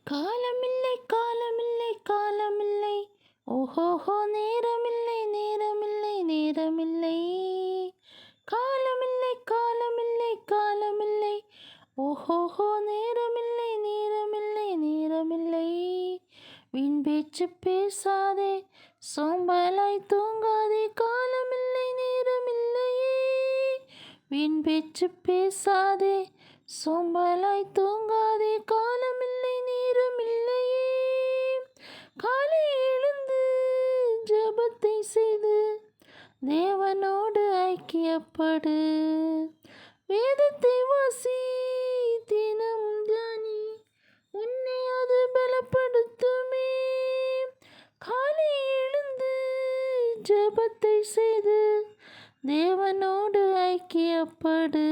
காலமில்லை காலமில்லை காலமில்லை, ஓஹோஹோ நேரமில்லை நேரமில்லை நேரமில்லை. காலமில்லை காலமில்லை காலமில்லை, ஓஹோஹோ நேரமில்லை நேரமில்லை நேரமில்லை. வீண் பேச்சு பேசாதே, சோம்பலாய் தூங்காதே, காலமில்லை நேரமில்லையே. வீண் பேச்சு பேசாதே, சோம்பலாய் தூங்காதே, காலமில்லை நேரமில்லையே. காலை எழுந்து ஜெபத்தை செய்து தேவனோடு ஐக்கியப்படு. வேதத்தை வாசி, தினம் தியானி, உன்னை அது பலப்படுத்துமே. காலை எழுந்து ஜெபத்தை செய்து தேவனோடு ஐக்கியப்படு.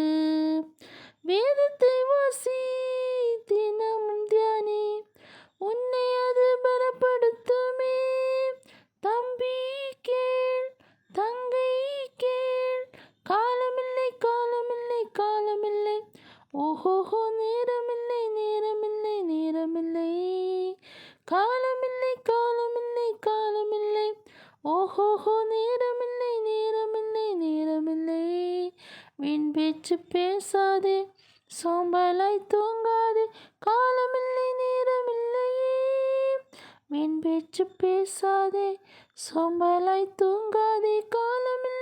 வேதத்தை வாசி, தினமும் தியானி, உன்னை அது பலப்படுத்துமே. தம்பி கேள், தங்கை கேள், காலமில்லை காலமில்லை காலமில்லை, ஓஹோஹோ நேரமில்லை நேரமில்லை நேரமில்லை. காலமில்லை காலமில்லை காலமில்லை, ஓஹோஹோ நேரமில்லை நேரமில்லை நேரமில்லை. வீண் பேச்சு பேசாதே, சோம்பலாய் தூங்காதே, காலமில்லை நேரமில்லையே. வீண் பேச்சு பேசாதே, சோம்பலாய் தூங்காதே, காலமில்லை